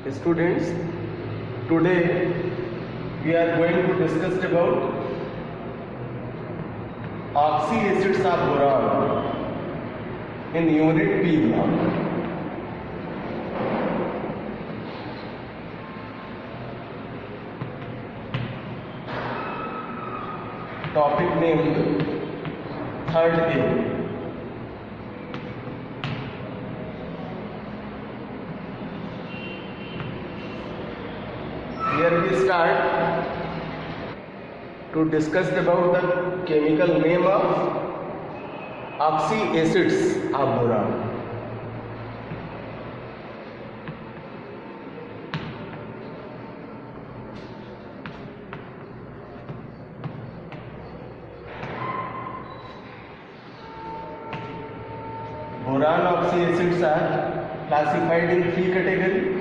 Students, today we are going to discuss about oxy acids of boron in unit P block. Topic named third A. Here we start to discuss about the chemical name of oxy acids of boron. Boron oxy acids are classified in three categories.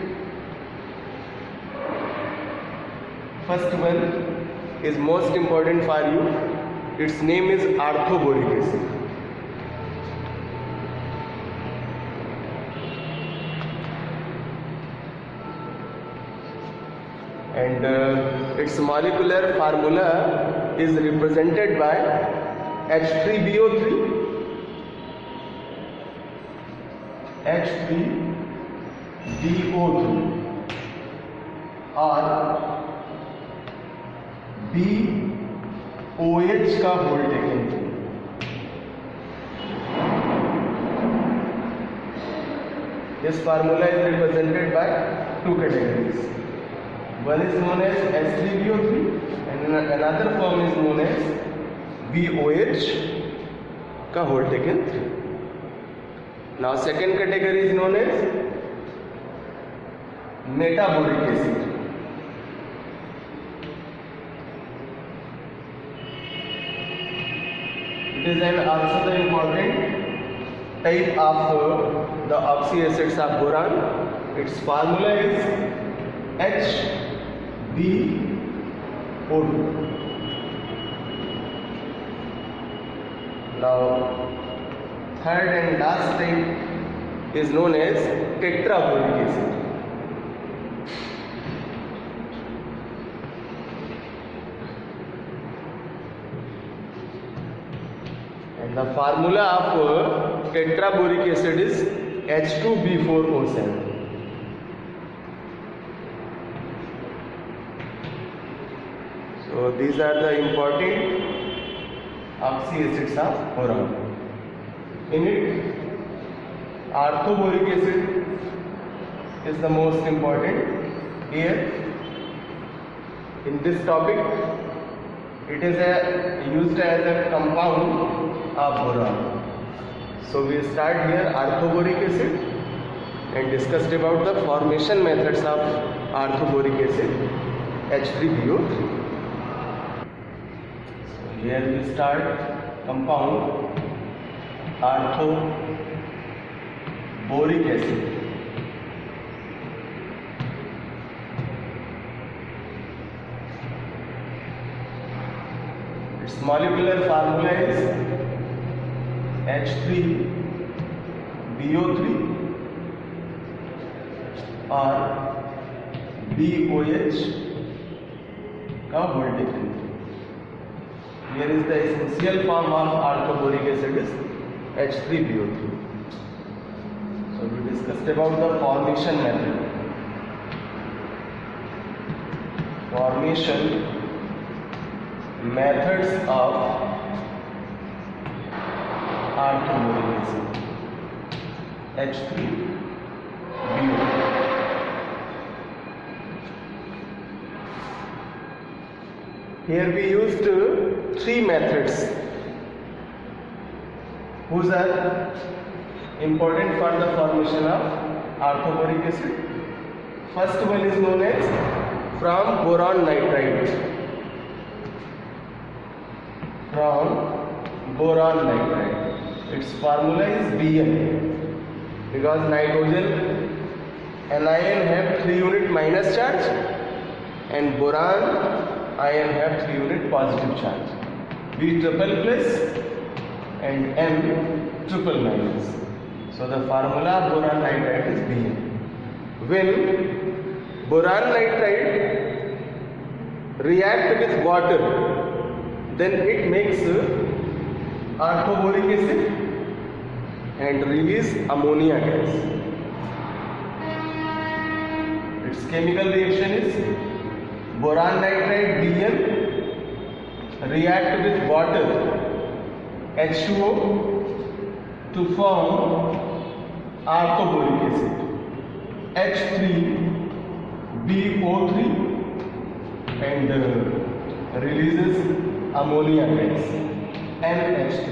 First one is most important for you. Its name is orthoboric acid. And its molecular formula is represented by H3BO3, H3BO3 और BOH का whole taken थी. This formula is represented by two categories. One is known as H3BO3 and another form is known as BOH का whole taken 3. Now second category is known as metaboric acid. It is also the important type of the oxy acids of boron. Its formula is HbO2. Now third and last type is known as tetraboric acid. And the formula of tetraboric acid is H2B4O7. So these are the important oxy acids of boron. In it, orthoboric acid is the most important here. In this topic, it is used as a compound of boron. So we start here orthoboric acid and discussed about the formation methods of orthoboric acid H3BO3. So here we start compound orthoboric acid. Its molecular formula is H3BO3 और BOH का whole taken. Here is the essential form of orthoboric acid is H3BO3. So we discussed about the formation method. Formation methods of orthoboric acid H3BO3. Here we used three methods whose are important for the formation of orthoboric acid. First one is known as from boron nitride. From boron nitride. Its formula is Bn because nitrogen anion have 3 unit minus charge and boron ion have 3 unit positive charge. B triple plus and M triple minus. So the formula of boron nitride is Bn. When boron nitride react with water, then it makes orthoboric acid and release ammonia gas. Its chemical reaction is boron nitride Bn react with water H2O to form orthoboric acid H3BO3 and releases ammonia gas NH2.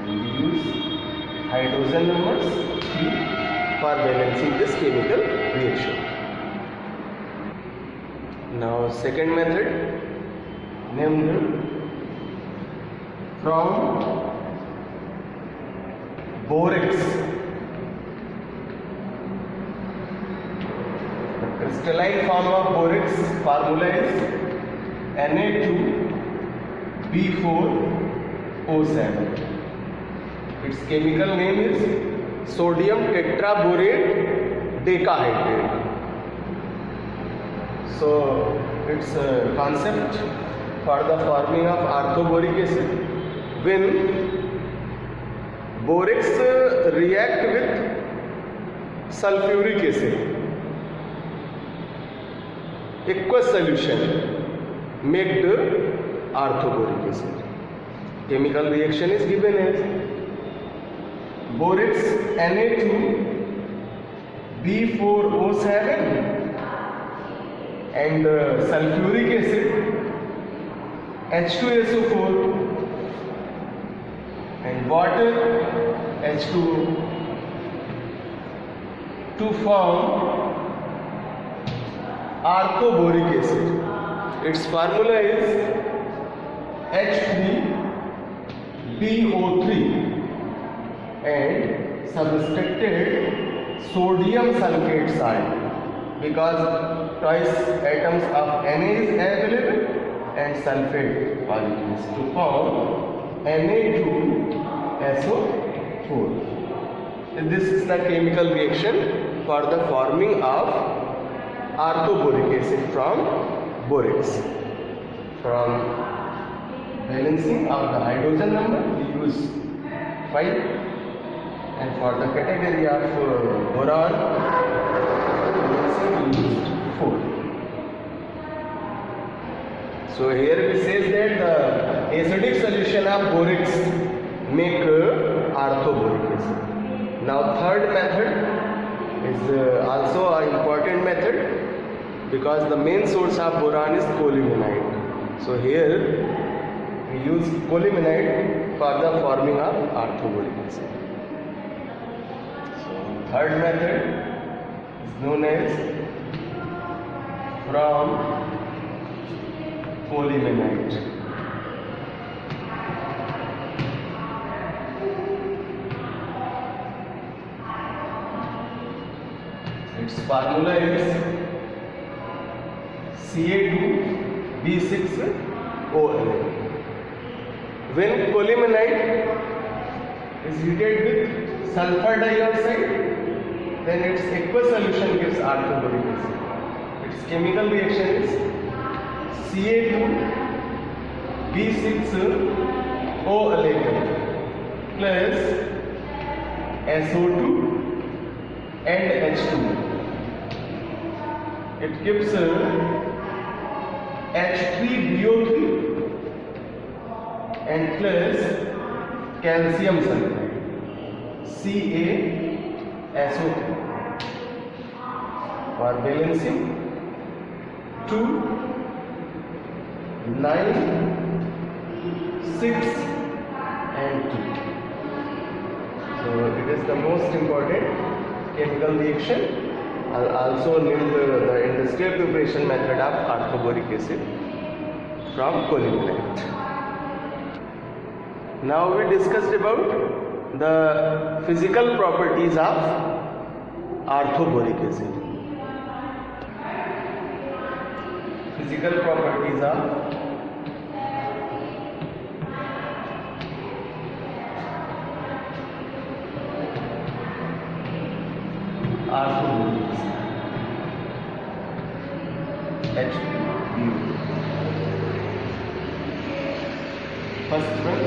And we use hydrogen numbers 3 for balancing this chemical reaction. Now second method, named from borax. The crystalline form of borax formula is Na2B4O7. Its chemical name is sodium tetraborate decahydrate. So its concept for the forming of orthoboric acid, when borax react with sulfuric acid, aqueous solution make the orthoboric acid. Chemical reaction is given as borax Na2B4O7 and sulfuric acid H2SO4 and water H2O to form orthoboric acid. Its formula is H3BO3 and subtracted sodium sulfate salt, because twice atoms of Na is available and sulfate molecules to form Na2SO4. This is the chemical reaction for the forming of orthoboric acid from borax. From balancing of the hydrogen number we use 5, and for the category of boron we used 4. So here it says that the acidic solution of borax make orthoboric acid. Now third method is also an important method, because the main source of boron is colemanite. So here we use colemanite for the forming of orthoboric acid. So third method is known as from colemanite. Its formula is Ca2B6O11. When colemanite is heated with sulfur dioxide, then its aqueous solution gives orthoboric acid. Its chemical reaction is Ca2B6O11 plus SO2 and H2. It gives H3BO3 and plus calcium sulfide CaSO3. For balancing 2, 9, 6 and 2. So it is the most important chemical reaction, also named the industrial preparation method of orthoboric acid from colemanite. Now we discussed about the physical properties of orthoboric acid. Physical properties of Arthoboric acid. HBU. First one,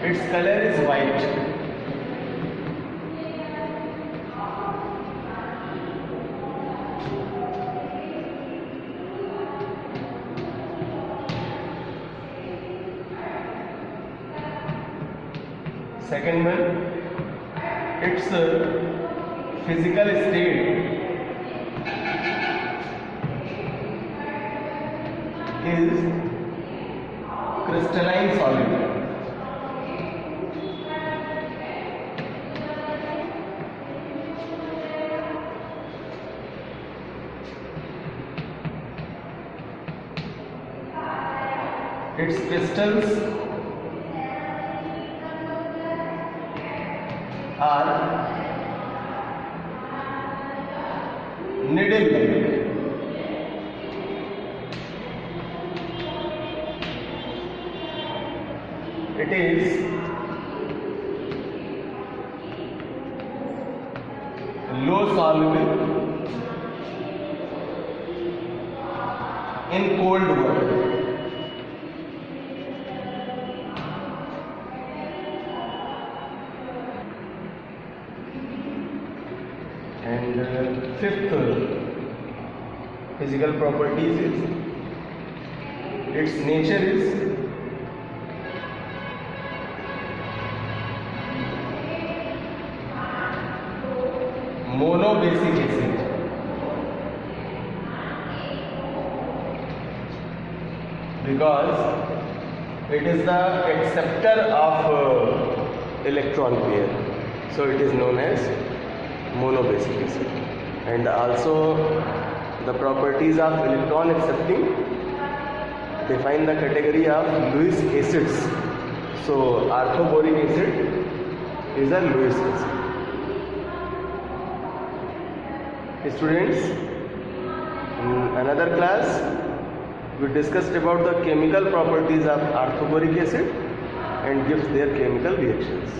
its color is white. Second one, its physical state is crystalline solid. Its crystals are needle-like. It is low soluble in cold water. And fifth physical properties is its nature is monobasic acid. Because it is the acceptor of electron pair, so it is known as monobasic acid. And also the properties of electron accepting define the category of Lewis acids. So arthoboric acid is a Lewis acid. Students, in another class we discussed about the chemical properties of arthoboric acid and gives their chemical reactions.